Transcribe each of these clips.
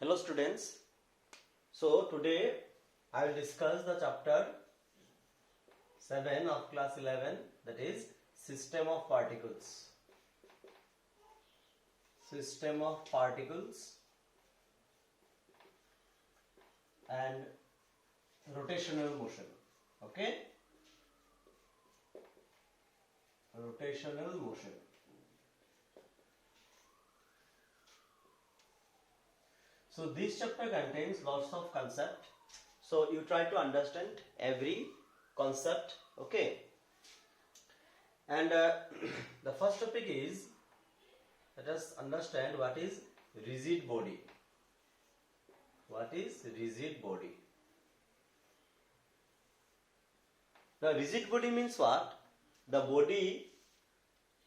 Hello students. So today I will discuss the chapter 7 of class 11, that is system of particles. System of particles and rotational motion. Okay? Rotational motion. So this chapter contains lots of concept. So you try to understand every concept. Okay. And the first topic is, let us understand what is rigid body. What is rigid body? Now rigid body means what? The body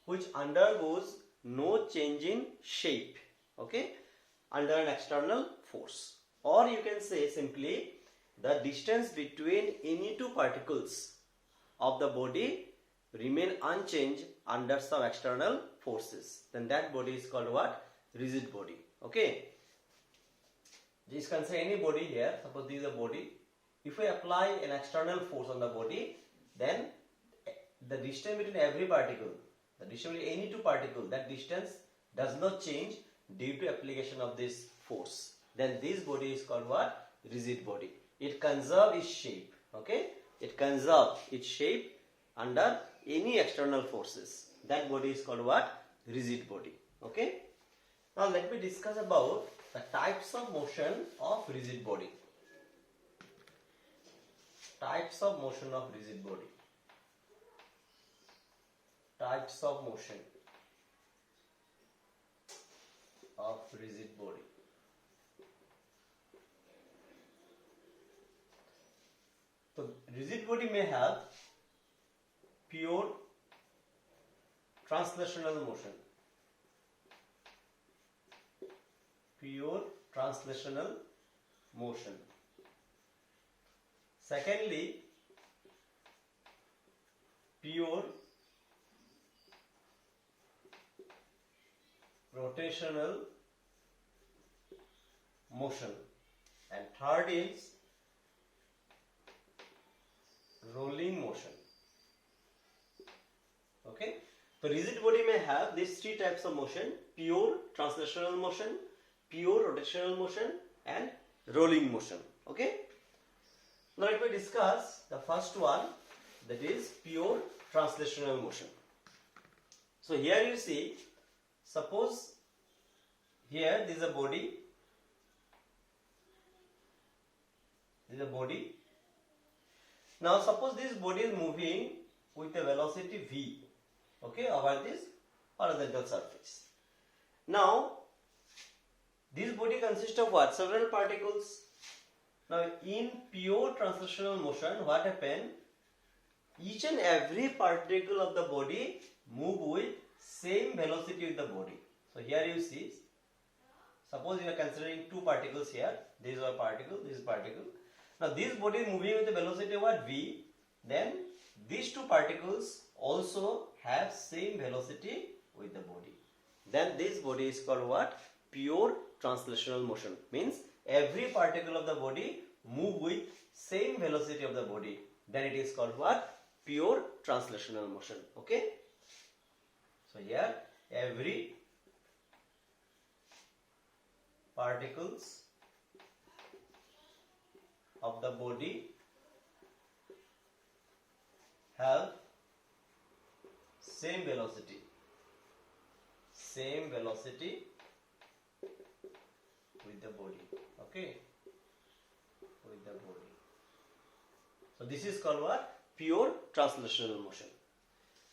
which undergoes no change in shape. Okay. Under an external force, or you can say simply the distance between any two particles of the body remain unchanged under some external forces, then that body is called what? Rigid body. Okay, just consider any body here. Suppose this is a body. If we apply an external force on the body, then the distance between every particle, the distance between any two particles, that distance does not change due to application of this force. Then this body is called what? Rigid body. It conserves its shape. Okay? It conserves its shape under any external forces. That body is called what? Rigid body. Okay? Now let me discuss about the types of motion of rigid body. Types of motion of rigid body. Types of motion of rigid body. So rigid body may have pure translational motion. Pure translational motion. Secondly, pure rotational motion, and third is rolling motion. Okay, so rigid body may have these three types of motion: pure translational motion, pure rotational motion, and rolling motion. Okay, now let me discuss the first one, that is pure translational motion. So here you see, suppose here this is a body. This is a body. Now suppose this body is moving with a velocity v, okay, over this horizontal surface. Now this body consists of what? Several particles. Now in pure translational motion, what happens? Each and every particle of the body move with same velocity with the body. So here you see, suppose you are considering two particles here. This is a particle, this is particle. Now this body is moving with the velocity of what? V. Then these two particles also have same velocity with the body. Then this body is called what? Pure translational motion. Means every particle of the body move with same velocity of the body. Then it is called what? Pure translational motion. Okay. So here every particles of the body have same velocity with the body. Okay, with the body. So this is called what? Pure translational motion.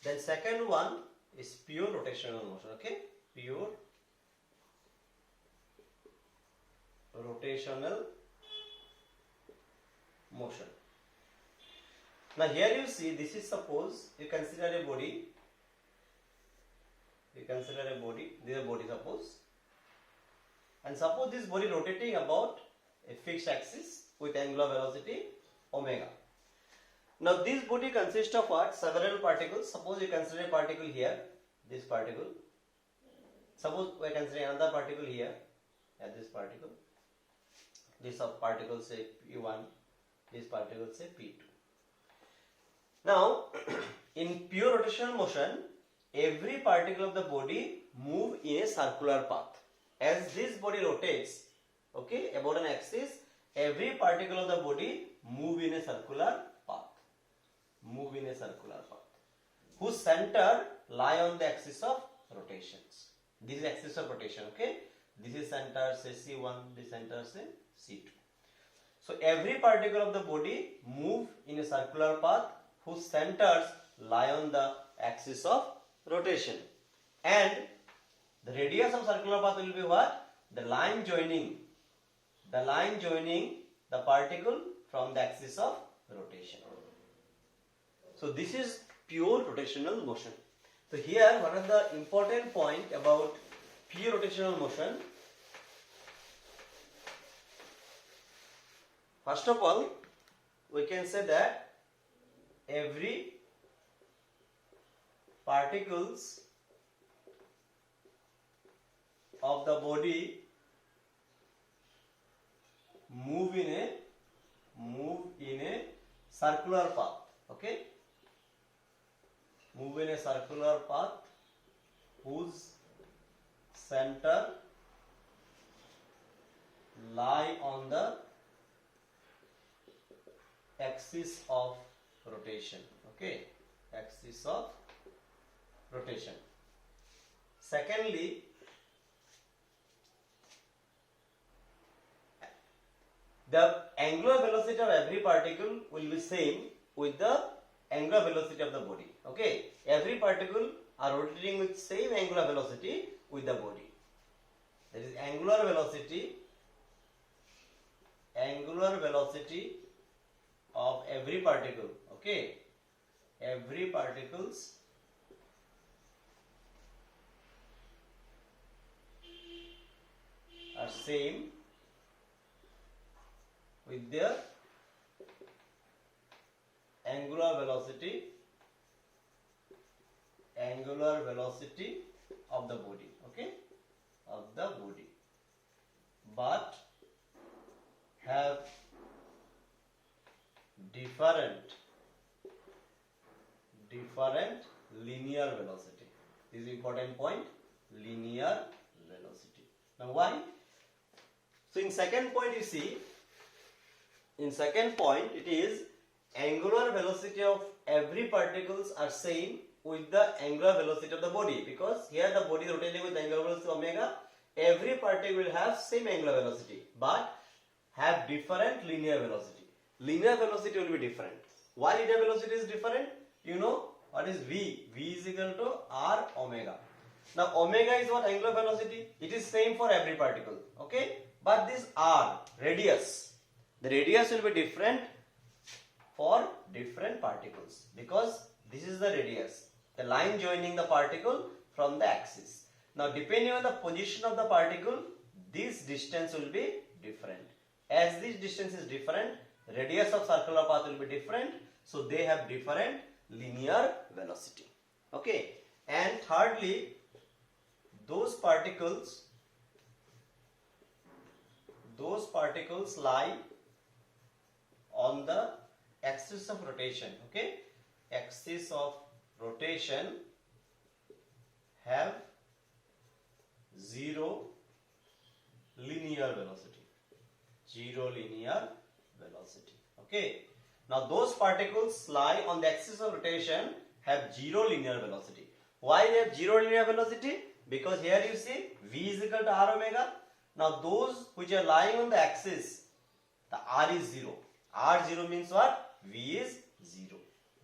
Then second one is pure rotational motion. Okay, pure rotational motion. Now here you see, this is, suppose you consider a body. You consider a body. This is a body, suppose, and suppose this body rotating about a fixed axis with angular velocity omega. Now this body consists of what? Several particles. Suppose you consider a particle here, this particle. Suppose we are considering another particle here, and this particle. This particle say P1, this particle say P2. Now, in pure rotational motion, every particle of the body move in a circular path. As this body rotates, okay, about an axis, every particle of the body move in a circular path. Move in a circular path. Whose center lie on the axis of rotations. This is axis of rotation, okay. This is center say C1, this center say C2. So every particle of the body move in a circular path whose centers lie on the axis of rotation. And the radius of circular path will be what? The line joining the particle from the axis of rotation. So this is pure rotational motion. So here one of the important point about pure rotational motion. First of all, we can say that every particles of the body move in a circular path, okay. Move in a circular path whose center lie on the axis of rotation, okay, axis of rotation. Secondly, the angular velocity of every particle will be same with the angular velocity of the body, okay. Every particle are rotating with same angular velocity with the body. That is angular velocity of every particle, okay. Every particles are same with their angular velocity of the body, okay, of the body, but have different linear velocity. This is important point, linear velocity. Now why? So in second point you see, in second point it is angular velocity of every particles are same with the angular velocity of the body, because here the body is rotating with angular velocity omega. Every particle will have same angular velocity but have different linear velocity. Linear velocity will be different. Why linear velocity is different? You know what is V? V is equal to R omega. Now omega is what? Angular velocity. It is same for every particle, okay. But this R, radius, the radius will be different for different particles, because this is the radius, the line joining the particle from the axis. Now depending on the position of the particle, this distance will be different. As this distance is different, radius of circular path will be different, so they have different linear velocity, okay. And thirdly, those particles lie on the axis of rotation, okay. Axis of rotation have zero linear velocity, okay. Now those particles lie on the axis of rotation have zero linear velocity. Why they have zero linear velocity? Because here you see V is equal to R omega. Now those which are lying on the axis, the R is 0. R0 means what? V is 0.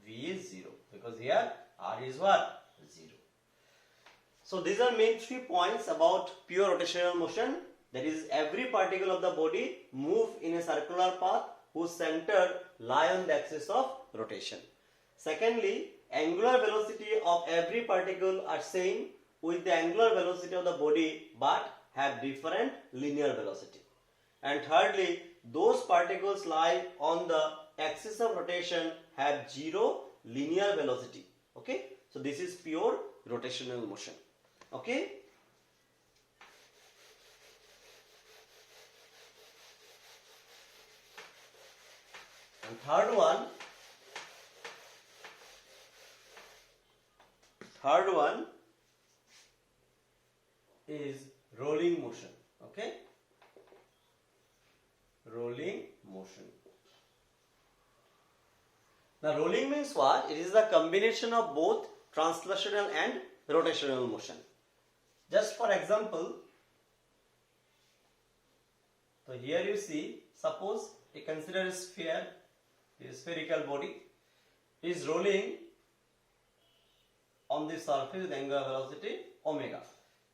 V is 0. Because here R is what? 0. So these are main 3 points about pure rotational motion. That is, every particle of the body move in a circular path whose center lie on the axis of rotation. Secondly, angular velocity of every particle are same with the angular velocity of the body but have different linear velocity. And thirdly, those particles lie on the axis of rotation have zero linear velocity, okay. So this is pure rotational motion, okay. And third one is rolling motion. Okay, rolling motion. Now rolling means what? It is the combination of both translational and rotational motion. Just for example, so here you see, suppose you consider a sphere, a spherical body is rolling on the surface with angular velocity omega,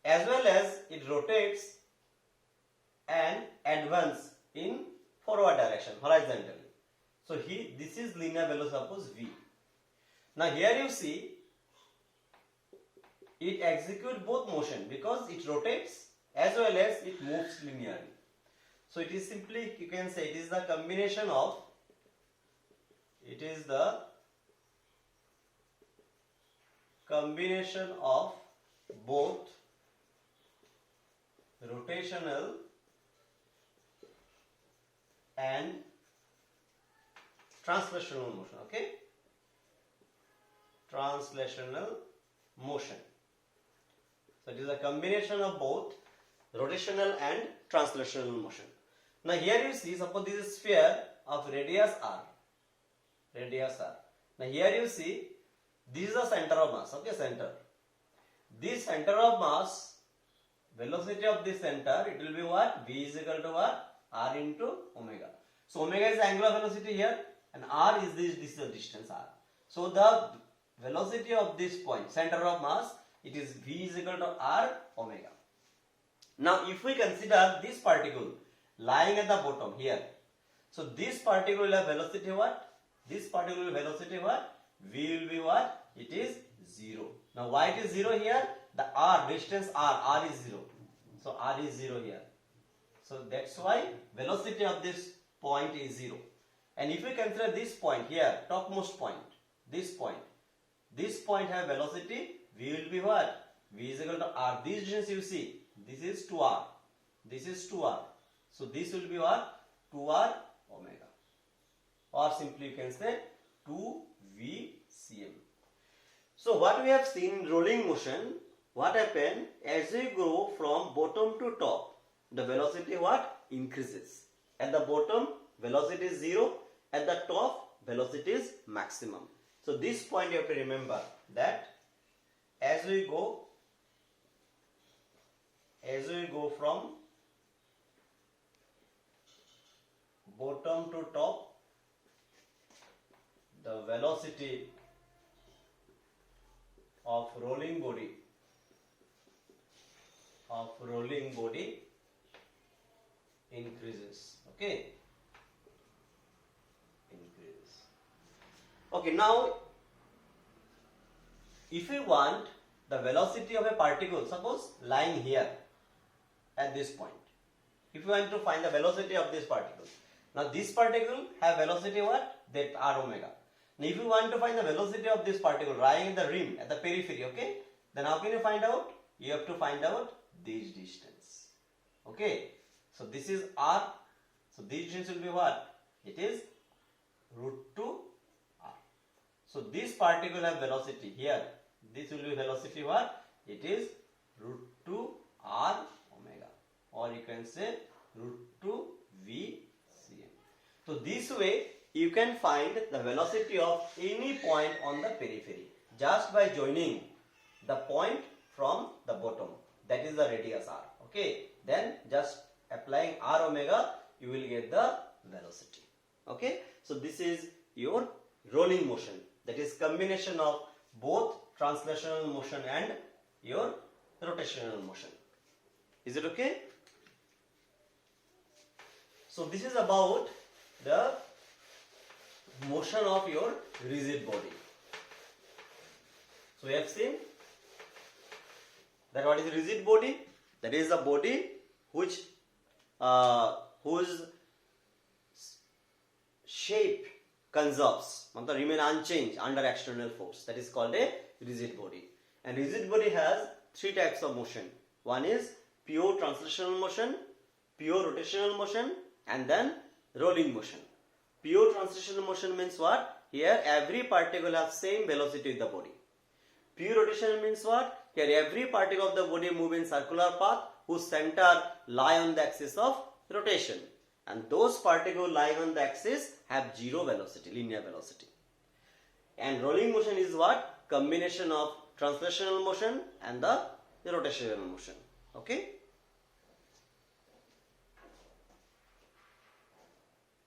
as well as it rotates and advances in forward direction horizontally. So here this is linear velocity, suppose v. Now here you see it executes both motion because it rotates as well as it moves linearly. So it is simply, you can say, it is the combination of both rotational and translational motion. Okay, translational motion. So it is a combination of both rotational and translational motion. Now here you see, suppose this is sphere of radius r. Now here you see, this is the center of mass. Okay, center. This center of mass, velocity of this center, it will be what? V is equal to what? R into omega. So omega is angular velocity here, and r is this is the distance r. So the velocity of this point, center of mass, it is V is equal to R omega. Now if we consider this particle lying at the bottom here, so this particle will have velocity what? This particle will velocity what? V will be what? It is 0. Now why it is 0 here? The R, distance R is 0. So R is 0 here. So that's why velocity of this point is 0. And if we consider this point here, topmost point, this point have velocity, V will be what? V is equal to R. This distance you see, this is 2R. This is 2R. So this will be what? 2R omega. Or simply you can say 2VCM. So what we have seen in rolling motion, what happens as we go from bottom to top, the velocity what? Increases. At the bottom, velocity is 0. At the top, velocity is maximum. So this point you have to remember that as we go from bottom to top, the velocity of rolling body increases. Okay, increases. Okay, now if we want the velocity of a particle, suppose lying here at this point, if you want to find the velocity of this particle, now this particle have velocity what? That r omega. Now if you want to find the velocity of this particle lying in the rim, at the periphery, okay, then how can you find out? You have to find out this distance. Okay, so this is r, so this distance will be what? It is root 2 r. So this particle have velocity here. This will be velocity what? It is root 2 r omega, or you can say root 2 VCM. So this way you can find the velocity of any point on the periphery just by joining the point from the bottom, that is the radius r. Okay, then just applying r omega, you will get the velocity. Okay, so this is your rolling motion, that is combination of both translational motion and your rotational motion. Is it okay? So this is about the motion of your rigid body. So we have seen that what is rigid body? That is a body which whose shape conserves, remain unchanged under external force. That is called a rigid body. And rigid body has three types of motion. One is pure translational motion, pure rotational motion, and then rolling motion. Pure translational motion means what? Here every particle has same velocity with the body. Pure rotational means what? Here every particle of the body move in circular path whose center lie on the axis of rotation. And those particles lying on the axis have zero velocity, linear velocity. And rolling motion is what? Combination of translational motion and the rotational motion. Okay.